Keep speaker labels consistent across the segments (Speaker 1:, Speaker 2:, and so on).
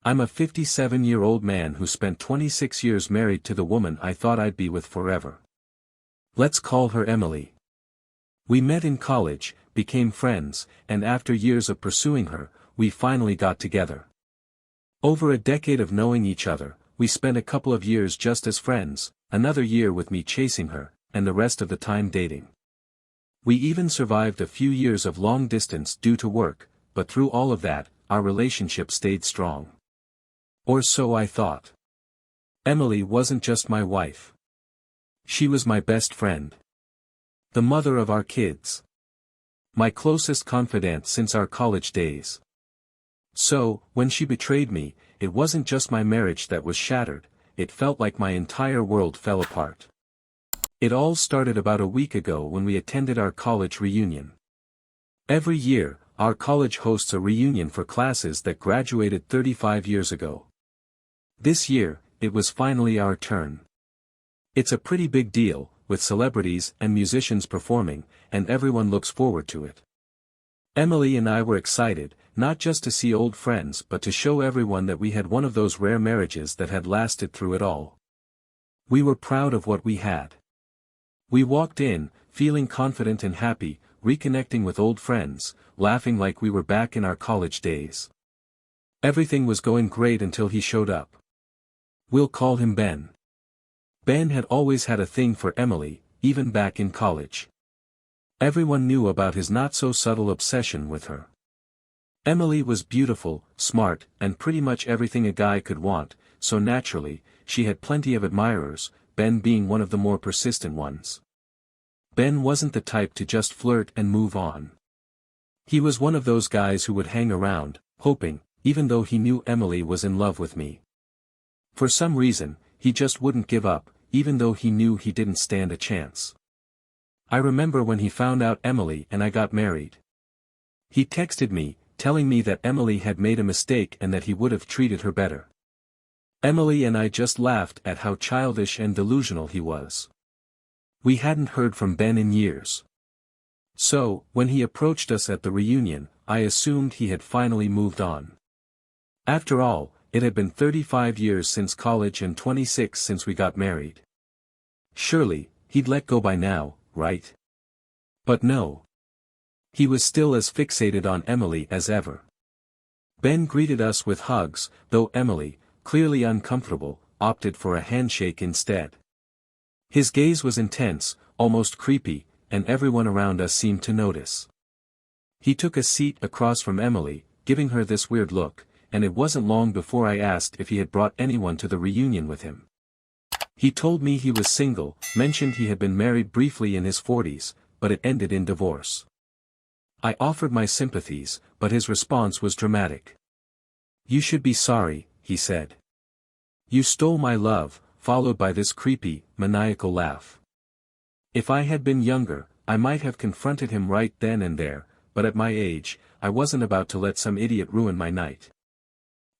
Speaker 1: I'm a 57-year-old man who spent 26 years married to the woman I thought I'd be with forever. Let's call her Emily. We met in college, became friends, and after years of pursuing her, we finally got together. Over a decade of knowing each other, we spent a couple of years just as friends, another year with me chasing her, and the rest of the time dating. We even survived a few years of long distance due to work, but through all of that, our relationship stayed strong. Or so I thought. Emily wasn't just my wife. She was my best friend. The mother of our kids. My closest confidant since our college days. So, when she betrayed me, it wasn't just my marriage that was shattered, it felt like my entire world fell apart. It all started about a week ago when we attended our college reunion. Every year, our college hosts a reunion for classes that graduated 35 years ago. This year, it was finally our turn. It's a pretty big deal, with celebrities and musicians performing, and everyone looks forward to it. Emily and I were excited, not just to see old friends but to show everyone that we had one of those rare marriages that had lasted through it all. We were proud of what we had. We walked in, feeling confident and happy, reconnecting with old friends, laughing like we were back in our college days. Everything was going great until he showed up. We'll call him Ben. Ben had always had a thing for Emily, even back in college. Everyone knew about his not-so-subtle obsession with her. Emily was beautiful, smart, and pretty much everything a guy could want, so naturally, she had plenty of admirers, Ben being one of the more persistent ones. Ben wasn't the type to just flirt and move on. He was one of those guys who would hang around, hoping, even though he knew Emily was in love with me. For some reason, he just wouldn't give up, even though he knew he didn't stand a chance. I remember when he found out Emily and I got married. He texted me, telling me that Emily had made a mistake and that he would have treated her better. Emily and I just laughed at how childish and delusional he was. We hadn't heard from Ben in years. So, when he approached us at the reunion, I assumed he had finally moved on. After all, it had been 35 years since college and 26 since we got married. Surely, he'd let go by now, right? But no. He was still as fixated on Emily as ever. Ben greeted us with hugs, though Emily, clearly uncomfortable, opted for a handshake instead. His gaze was intense, almost creepy, and everyone around us seemed to notice. He took a seat across from Emily, giving her this weird look, and it wasn't long before I asked if he had brought anyone to the reunion with him. He told me he was single, mentioned he had been married briefly in his 40s, but it ended in divorce. I offered my sympathies, but his response was dramatic. "You should be sorry," he said. "You stole my love," followed by this creepy, maniacal laugh. If I had been younger, I might have confronted him right then and there, but at my age, I wasn't about to let some idiot ruin my night.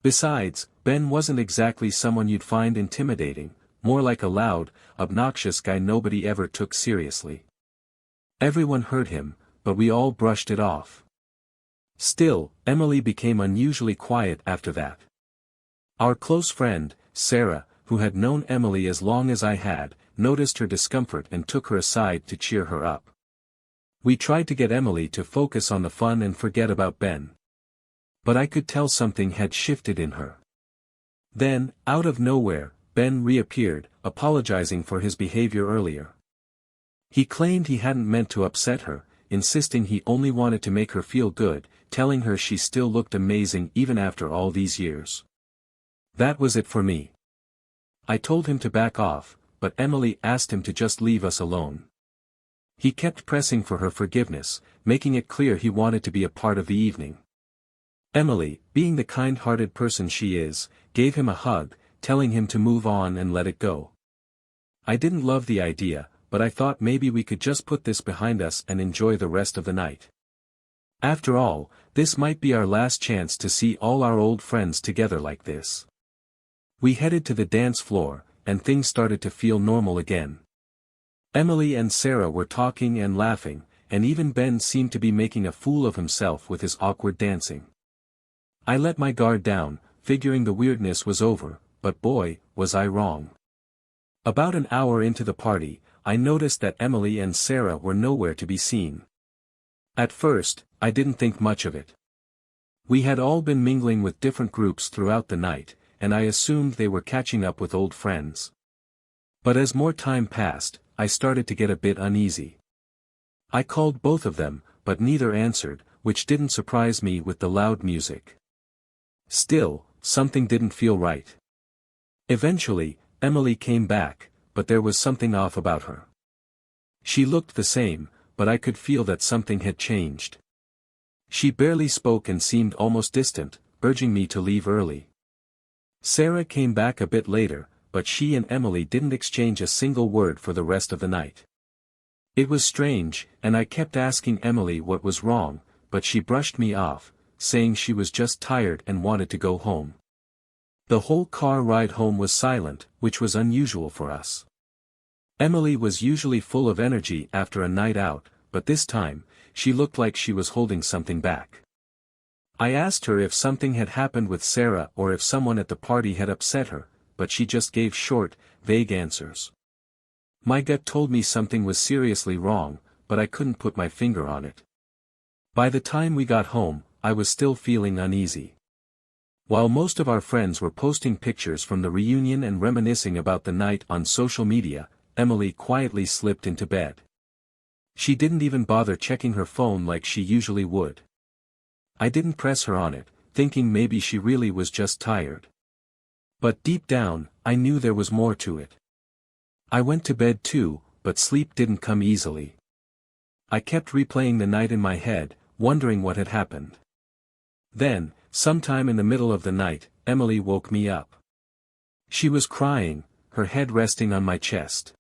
Speaker 1: Besides, Ben wasn't exactly someone you'd find intimidating, more like a loud, obnoxious guy nobody ever took seriously. Everyone heard him, but we all brushed it off. Still, Emily became unusually quiet after that. Our close friend, Sarah, who had known Emily as long as I had, noticed her discomfort and took her aside to cheer her up. We tried to get Emily to focus on the fun and forget about Ben. But I could tell something had shifted in her. Then, out of nowhere, Ben reappeared, apologizing for his behavior earlier. He claimed he hadn't meant to upset her, insisting he only wanted to make her feel good, telling her she still looked amazing even after all these years. That was it for me. I told him to back off, but Emily asked him to just leave us alone. He kept pressing for her forgiveness, making it clear he wanted to be a part of the evening. Emily, being the kind-hearted person she is, gave him a hug, telling him to move on and let it go. I didn't love the idea, but I thought maybe we could just put this behind us and enjoy the rest of the night. After all, this might be our last chance to see all our old friends together like this. We headed to the dance floor, and things started to feel normal again. Emily and Sarah were talking and laughing, and even Ben seemed to be making a fool of himself with his awkward dancing. I let my guard down, figuring the weirdness was over, but boy, was I wrong. About an hour into the party, I noticed that Emily and Sarah were nowhere to be seen. At first, I didn't think much of it. We had all been mingling with different groups throughout the night, and I assumed they were catching up with old friends. But as more time passed, I started to get a bit uneasy. I called both of them, but neither answered, which didn't surprise me with the loud music. Still, something didn't feel right. Eventually, Emily came back, but there was something off about her. She looked the same, but I could feel that something had changed. She barely spoke and seemed almost distant, urging me to leave early. Sarah came back a bit later, but she and Emily didn't exchange a single word for the rest of the night. It was strange, and I kept asking Emily what was wrong, but she brushed me off, saying she was just tired and wanted to go home. The whole car ride home was silent, which was unusual for us. Emily was usually full of energy after a night out, but this time, she looked like she was holding something back. I asked her if something had happened with Sarah or if someone at the party had upset her, but she just gave short, vague answers. My gut told me something was seriously wrong, but I couldn't put my finger on it. By the time we got home, I was still feeling uneasy. While most of our friends were posting pictures from the reunion and reminiscing about the night on social media, Emily quietly slipped into bed. She didn't even bother checking her phone like she usually would. I didn't press her on it, thinking maybe she really was just tired. But deep down, I knew there was more to it. I went to bed too, but sleep didn't come easily. I kept replaying the night in my head, wondering what had happened. Then, sometime in the middle of the night, Emily woke me up. She was crying, her head resting on my chest.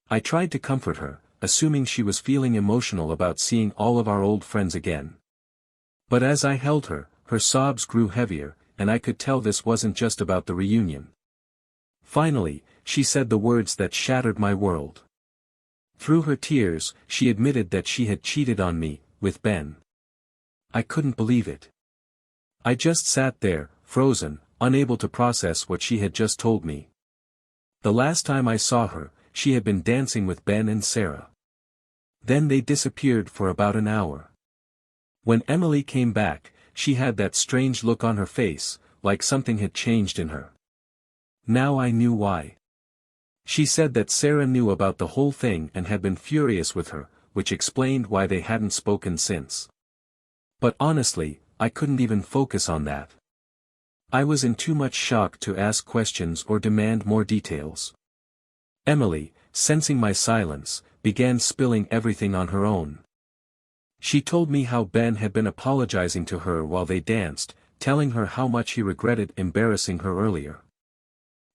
Speaker 1: I tried to comfort her, assuming she was feeling emotional about seeing all of our old friends again. But as I held her, her sobs grew heavier, and I could tell this wasn't just about the reunion. Finally, she said the words that shattered my world. Through her tears, she admitted that she had cheated on me, with Ben. I couldn't believe it. I just sat there, frozen, unable to process what she had just told me. The last time I saw her, she had been dancing with Ben and Sarah. Then they disappeared for about an hour. When Emily came back, she had that strange look on her face, like something had changed in her. Now I knew why. She said that Sarah knew about the whole thing and had been furious with her, which explained why they hadn't spoken since. But honestly, I couldn't even focus on that. I was in too much shock to ask questions or demand more details. Emily, sensing my silence, began spilling everything on her own. She told me how Ben had been apologizing to her while they danced, telling her how much he regretted embarrassing her earlier.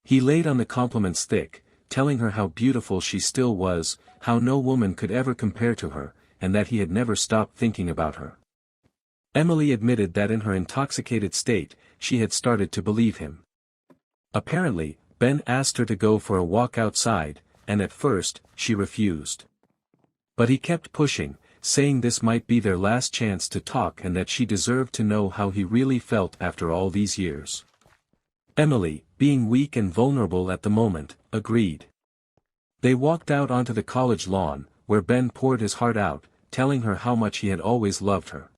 Speaker 1: He laid on the compliments thick, telling her how beautiful she still was, how no woman could ever compare to her, and that he had never stopped thinking about her. Emily admitted that in her intoxicated state, she had started to believe him. Apparently, Ben asked her to go for a walk outside, and at first, she refused. But he kept pushing, saying this might be their last chance to talk and that she deserved to know how he really felt after all these years. Emily, being weak and vulnerable at the moment, agreed. They walked out onto the college lawn, where Ben poured his heart out, telling her how much he had always loved her.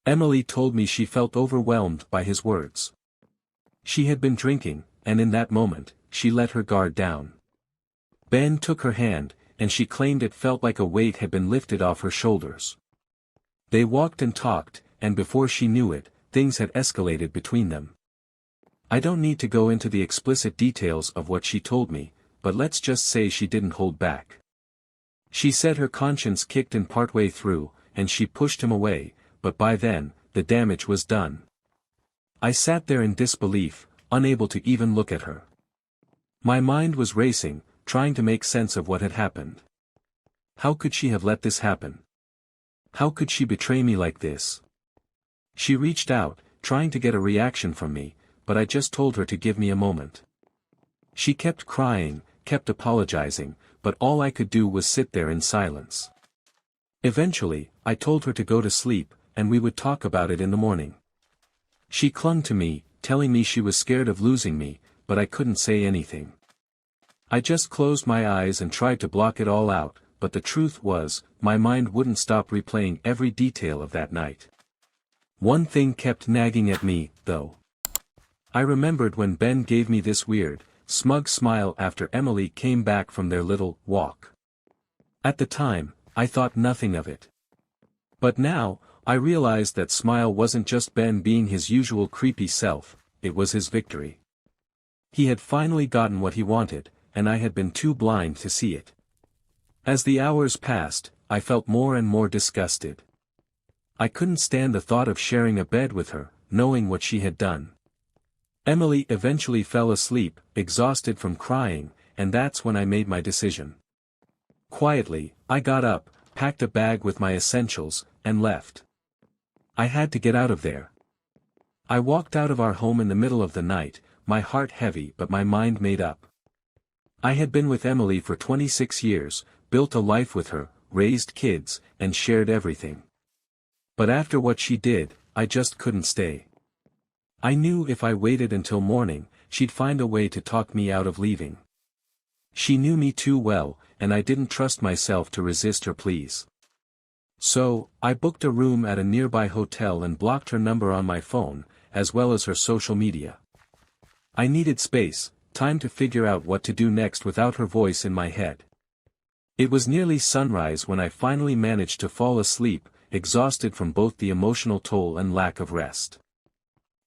Speaker 1: Emily told me she felt overwhelmed by his words. She had been drinking, and in that moment, she let her guard down. Ben took her hand, and she claimed it felt like a weight had been lifted off her shoulders. They walked and talked, and before she knew it, things had escalated between them. I don't need to go into the explicit details of what she told me, but let's just say she didn't hold back. She said her conscience kicked in partway through, and she pushed him away, but by then, the damage was done. I sat there in disbelief, unable to even look at her. My mind was racing, trying to make sense of what had happened. How could she have let this happen? How could she betray me like this? She reached out, trying to get a reaction from me, but I just told her to give me a moment. She kept crying, kept apologizing, but all I could do was sit there in silence. Eventually, I told her to go to sleep, and we would talk about it in the morning. She clung to me, telling me she was scared of losing me, but I couldn't say anything. I just closed my eyes and tried to block it all out, but the truth was, my mind wouldn't stop replaying every detail of that night. One thing kept nagging at me, though. I remembered when Ben gave me this weird, smug smile after Emily came back from their little walk. At the time, I thought nothing of it. But now, I realized that smile wasn't just Ben being his usual creepy self, it was his victory. He had finally gotten what he wanted, and I had been too blind to see it. As the hours passed, I felt more and more disgusted. I couldn't stand the thought of sharing a bed with her, knowing what she had done. Emily eventually fell asleep, exhausted from crying, and that's when I made my decision. Quietly, I got up, packed a bag with my essentials, and left. I had to get out of there. I walked out of our home in the middle of the night, my heart heavy but my mind made up. I had been with Emily for 26 years, built a life with her, raised kids, and shared everything. But after what she did, I just couldn't stay. I knew if I waited until morning, she'd find a way to talk me out of leaving. She knew me too well, and I didn't trust myself to resist her pleas. So, I booked a room at a nearby hotel and blocked her number on my phone, as well as her social media. I needed space, time to figure out what to do next without her voice in my head. It was nearly sunrise when I finally managed to fall asleep, exhausted from both the emotional toll and lack of rest.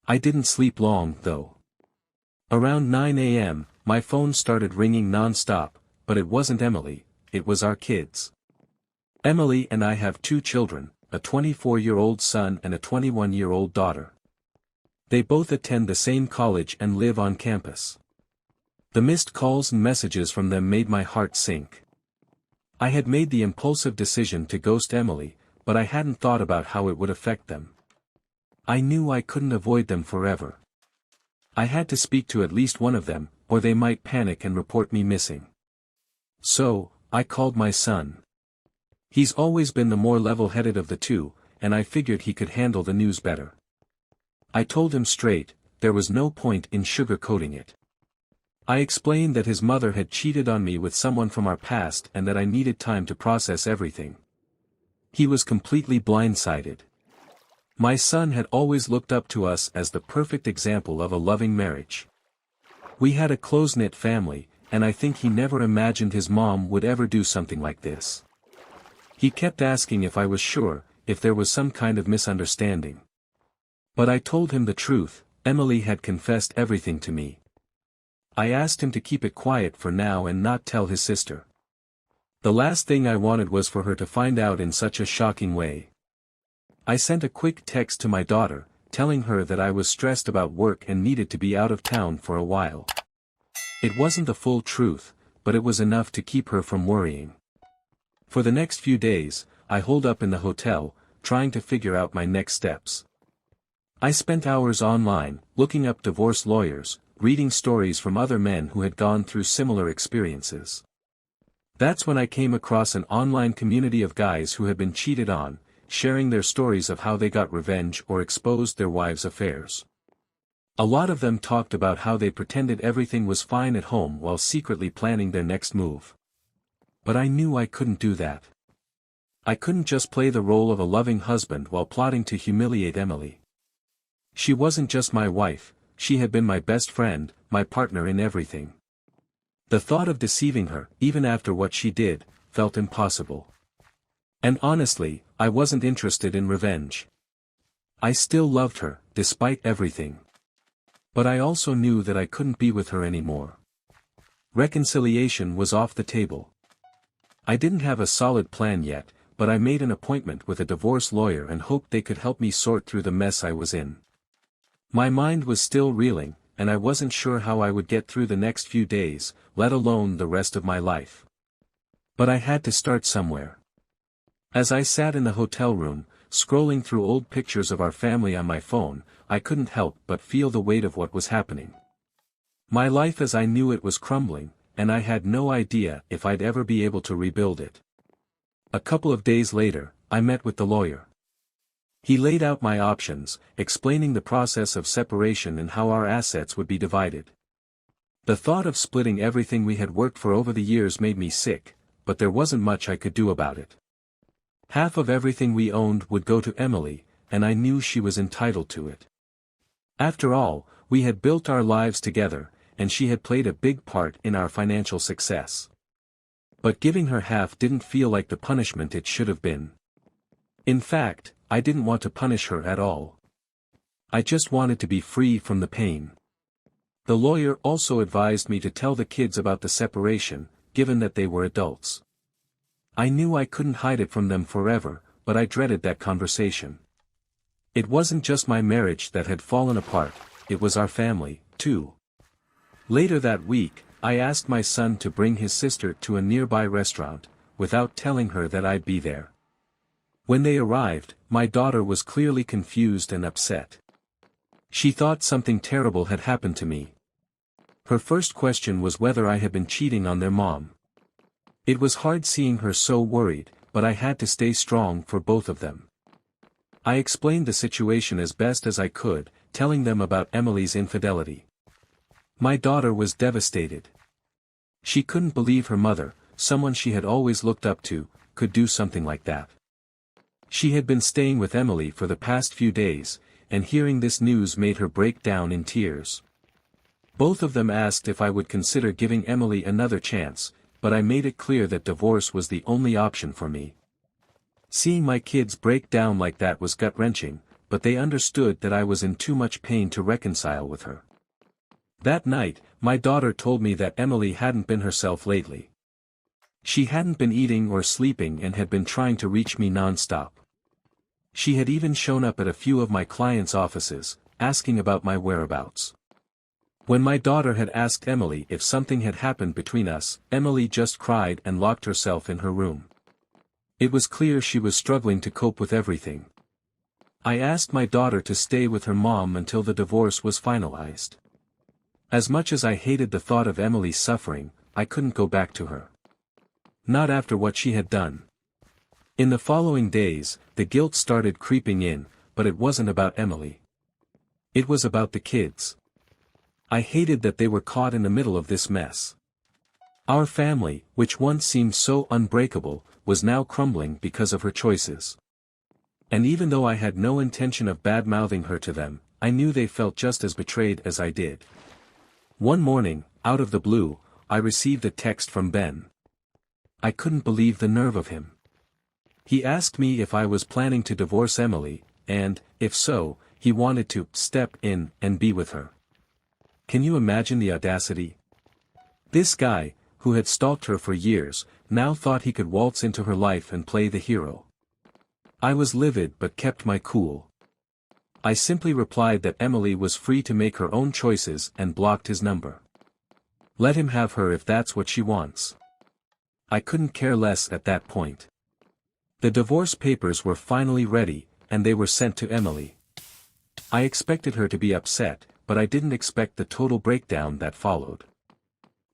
Speaker 1: I didn't sleep long, though. Around 9 a.m., my phone started ringing non-stop, but it wasn't Emily, it was our kids. Emily and I have 2 children, a 24-year-old son and a 21-year-old daughter. They both attend the same college and live on campus. The missed calls and messages from them made my heart sink. I had made the impulsive decision to ghost Emily, but I hadn't thought about how it would affect them. I knew I couldn't avoid them forever. I had to speak to at least one of them, or they might panic and report me missing. So, I called my son. He's always been the more level-headed of the two, and I figured he could handle the news better. I told him straight, there was no point in sugarcoating it. I explained that his mother had cheated on me with someone from our past and that I needed time to process everything. He was completely blindsided. My son had always looked up to us as the perfect example of a loving marriage. We had a close-knit family, and I think he never imagined his mom would ever do something like this. He kept asking if I was sure, if there was some kind of misunderstanding. But I told him the truth, Emily had confessed everything to me. I asked him to keep it quiet for now and not tell his sister. The last thing I wanted was for her to find out in such a shocking way. I sent a quick text to my daughter, telling her that I was stressed about work and needed to be out of town for a while. It wasn't the full truth, but it was enough to keep her from worrying. For the next few days, I holed up in the hotel, trying to figure out my next steps. I spent hours online, looking up divorce lawyers, reading stories from other men who had gone through similar experiences. That's when I came across an online community of guys who had been cheated on, sharing their stories of how they got revenge or exposed their wives' affairs. A lot of them talked about how they pretended everything was fine at home while secretly planning their next move. But I knew I couldn't do that. I couldn't just play the role of a loving husband while plotting to humiliate Emily. She wasn't just my wife, she had been my best friend, my partner in everything. The thought of deceiving her, even after what she did, felt impossible. And honestly, I wasn't interested in revenge. I still loved her, despite everything. But I also knew that I couldn't be with her anymore. Reconciliation was off the table. I didn't have a solid plan yet, but I made an appointment with a divorce lawyer and hoped they could help me sort through the mess I was in. My mind was still reeling, and I wasn't sure how I would get through the next few days, let alone the rest of my life. But I had to start somewhere. As I sat in the hotel room, scrolling through old pictures of our family on my phone, I couldn't help but feel the weight of what was happening. My life as I knew it was crumbling, and I had no idea if I'd ever be able to rebuild it. A couple of days later, I met with the lawyer. He laid out my options, explaining the process of separation and how our assets would be divided. The thought of splitting everything we had worked for over the years made me sick, but there wasn't much I could do about it. Half of everything we owned would go to Emily, and I knew she was entitled to it. After all, we had built our lives together, and she had played a big part in our financial success. But giving her half didn't feel like the punishment it should have been. In fact, I didn't want to punish her at all. I just wanted to be free from the pain. The lawyer also advised me to tell the kids about the separation, given that they were adults. I knew I couldn't hide it from them forever, but I dreaded that conversation. It wasn't just my marriage that had fallen apart, it was our family, too. Later that week, I asked my son to bring his sister to a nearby restaurant, without telling her that I'd be there. When they arrived, my daughter was clearly confused and upset. She thought something terrible had happened to me. Her first question was whether I had been cheating on their mom. It was hard seeing her so worried, but I had to stay strong for both of them. I explained the situation as best as I could, telling them about Emily's infidelity. My daughter was devastated. She couldn't believe her mother, someone she had always looked up to, could do something like that. She had been staying with Emily for the past few days, and hearing this news made her break down in tears. Both of them asked if I would consider giving Emily another chance, but I made it clear that divorce was the only option for me. Seeing my kids break down like that was gut-wrenching, but they understood that I was in too much pain to reconcile with her. That night, my daughter told me that Emily hadn't been herself lately. She hadn't been eating or sleeping and had been trying to reach me non-stop. She had even shown up at a few of my clients' offices, asking about my whereabouts. When my daughter had asked Emily if something had happened between us, Emily just cried and locked herself in her room. It was clear she was struggling to cope with everything. I asked my daughter to stay with her mom until the divorce was finalized. As much as I hated the thought of Emily's suffering, I couldn't go back to her. Not after what she had done. In the following days, the guilt started creeping in, but it wasn't about Emily. It was about the kids. I hated that they were caught in the middle of this mess. Our family, which once seemed so unbreakable, was now crumbling because of her choices. And even though I had no intention of bad-mouthing her to them, I knew they felt just as betrayed as I did. One morning, out of the blue, I received a text from Ben. I couldn't believe the nerve of him. He asked me if I was planning to divorce Emily, and, if so, he wanted to step in and be with her. Can you imagine the audacity? This guy, who had stalked her for years, now thought he could waltz into her life and play the hero. I was livid but kept my cool. I simply replied that Emily was free to make her own choices and blocked his number. Let him have her if that's what she wants. I couldn't care less at that point. The divorce papers were finally ready, and they were sent to Emily. I expected her to be upset, but I didn't expect the total breakdown that followed.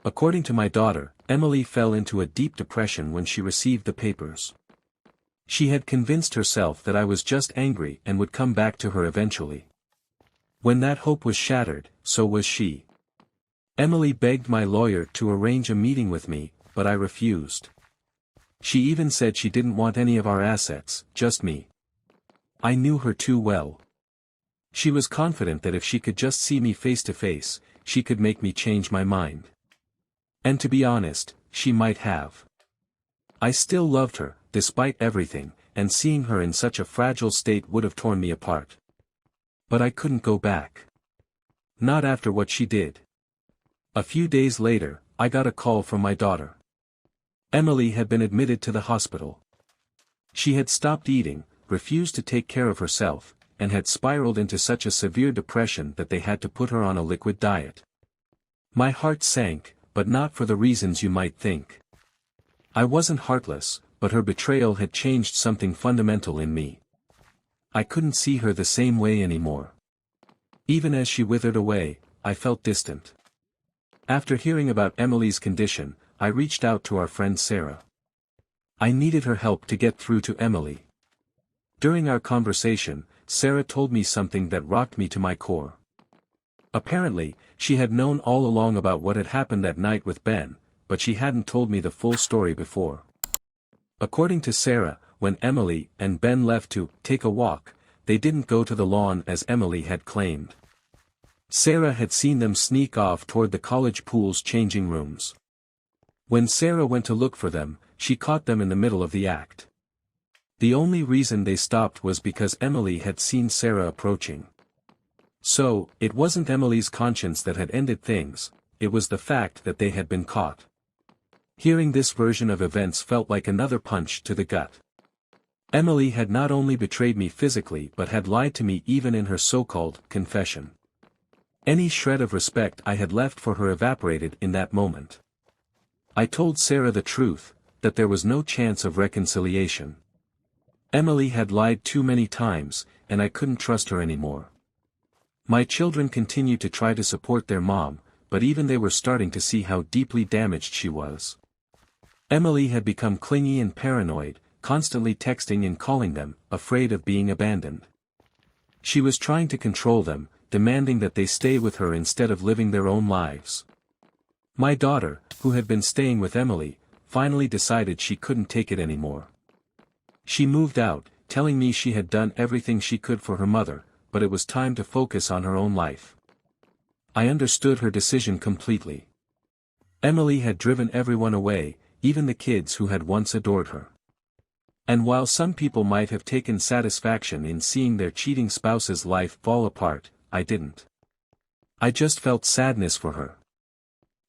Speaker 1: According to my daughter, Emily fell into a deep depression when she received the papers. She had convinced herself that I was just angry and would come back to her eventually. When that hope was shattered, so was she. Emily begged my lawyer to arrange a meeting with me, but I refused. She even said she didn't want any of our assets, just me. I knew her too well. She was confident that if she could just see me face to face, she could make me change my mind. And to be honest, she might have. I still loved her, despite everything, and seeing her in such a fragile state would have torn me apart. But I couldn't go back. Not after what she did. A few days later, I got a call from my daughter. Emily had been admitted to the hospital. She had stopped eating, refused to take care of herself, and had spiraled into such a severe depression that they had to put her on a liquid diet. My heart sank, but not for the reasons you might think. I wasn't heartless, but her betrayal had changed something fundamental in me. I couldn't see her the same way anymore. Even as she withered away, I felt distant. After hearing about Emily's condition, I reached out to our friend Sarah. I needed her help to get through to Emily. During our conversation, Sarah told me something that rocked me to my core. Apparently, she had known all along about what had happened that night with Ben, but she hadn't told me the full story before. According to Sarah, when Emily and Ben left to take a walk, they didn't go to the lawn as Emily had claimed. Sarah had seen them sneak off toward the college pool's changing rooms. When Sarah went to look for them, she caught them in the middle of the act. The only reason they stopped was because Emily had seen Sarah approaching. So, it wasn't Emily's conscience that had ended things, it was the fact that they had been caught. Hearing this version of events felt like another punch to the gut. Emily had not only betrayed me physically but had lied to me even in her so-called confession. Any shred of respect I had left for her evaporated in that moment. I told Sarah the truth, that there was no chance of reconciliation. Emily had lied too many times, and I couldn't trust her anymore. My children continued to try to support their mom, but even they were starting to see how deeply damaged she was. Emily had become clingy and paranoid, constantly texting and calling them, afraid of being abandoned. She was trying to control them, demanding that they stay with her instead of living their own lives. My daughter, who had been staying with Emily, finally decided she couldn't take it anymore. She moved out, telling me she had done everything she could for her mother, but it was time to focus on her own life. I understood her decision completely. Emily had driven everyone away, even the kids who had once adored her. And while some people might have taken satisfaction in seeing their cheating spouse's life fall apart, I didn't. I just felt sadness for her.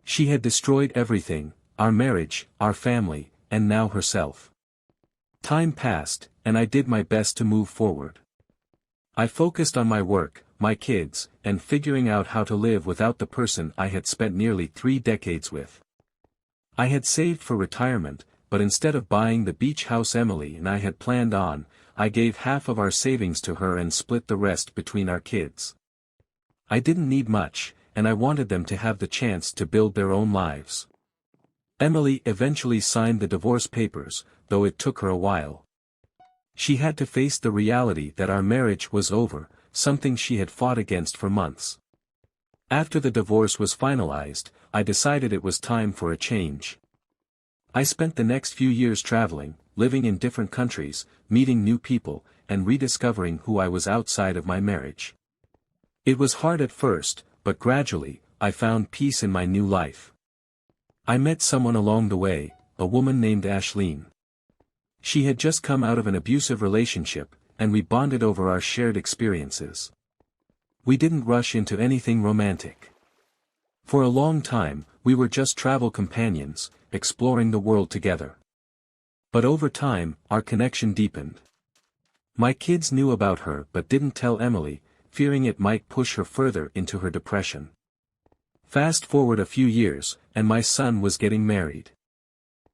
Speaker 1: She had destroyed everything, our marriage, our family, and now herself. Time passed, and I did my best to move forward. I focused on my work, my kids, and figuring out how to live without the person I had spent nearly 3 decades with. I had saved for retirement, but instead of buying the beach house Emily and I had planned on, I gave half of our savings to her and split the rest between our kids. I didn't need much, and I wanted them to have the chance to build their own lives. Emily eventually signed the divorce papers, though it took her a while. She had to face the reality that our marriage was over, something she had fought against for months. After the divorce was finalized, I decided it was time for a change. I spent the next few years traveling, living in different countries, meeting new people, and rediscovering who I was outside of my marriage. It was hard at first, but gradually, I found peace in my new life. I met someone along the way, a woman named Ashleen. She had just come out of an abusive relationship, and we bonded over our shared experiences. We didn't rush into anything romantic. For a long time, we were just travel companions, exploring the world together. But over time, our connection deepened. My kids knew about her but didn't tell Emily, fearing it might push her further into her depression. Fast forward a few years, and my son was getting married.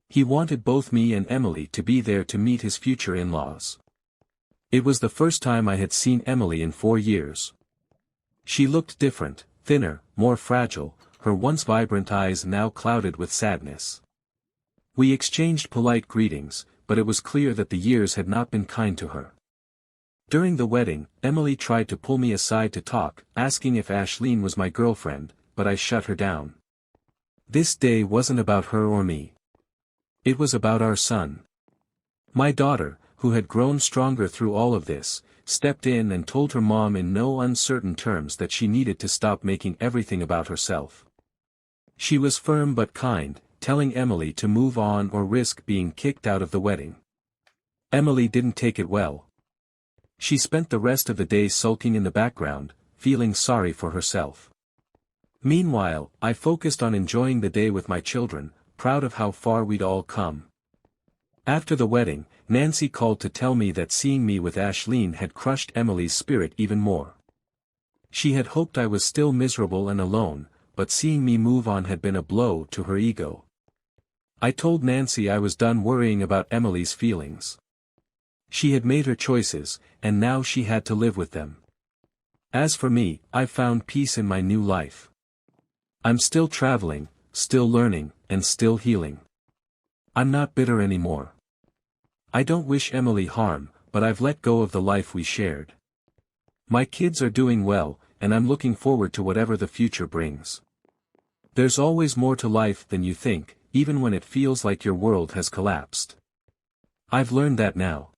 Speaker 1: He wanted both me and Emily to be there to meet his future in-laws. It was the first time I had seen Emily in 4 years. She looked different, thinner, more fragile, her once vibrant eyes now clouded with sadness. We exchanged polite greetings, but it was clear that the years had not been kind to her. During the wedding, Emily tried to pull me aside to talk, asking if Ashleen was my girlfriend, but I shut her down. This day wasn't about her or me. It was about our son. My daughter, who had grown stronger through all of this, stepped in and told her mom in no uncertain terms that she needed to stop making everything about herself. She was firm but kind, telling Emily to move on or risk being kicked out of the wedding. Emily didn't take it well. She spent the rest of the day sulking in the background, feeling sorry for herself. Meanwhile, I focused on enjoying the day with my children, proud of how far we'd all come. After the wedding, Nancy called to tell me that seeing me with Ashleen had crushed Emily's spirit even more. She had hoped I was still miserable and alone, but seeing me move on had been a blow to her ego. I told Nancy I was done worrying about Emily's feelings. She had made her choices, and now she had to live with them. As for me, I found peace in my new life. I'm still traveling, still learning, and still healing. I'm not bitter anymore. I don't wish Emily harm, but I've let go of the life we shared. My kids are doing well, and I'm looking forward to whatever the future brings. There's always more to life than you think, even when it feels like your world has collapsed. I've learned that now.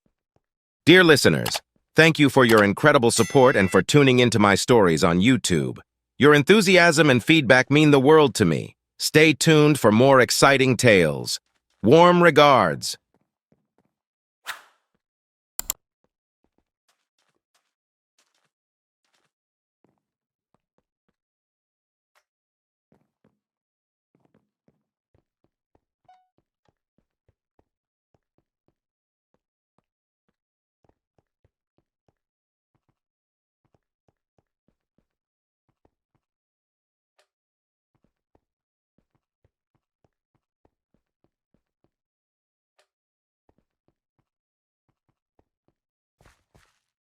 Speaker 2: Dear listeners, thank you for your incredible support and for tuning into my stories on YouTube. Your enthusiasm and feedback mean the world to me. Stay tuned for more exciting tales. Warm regards.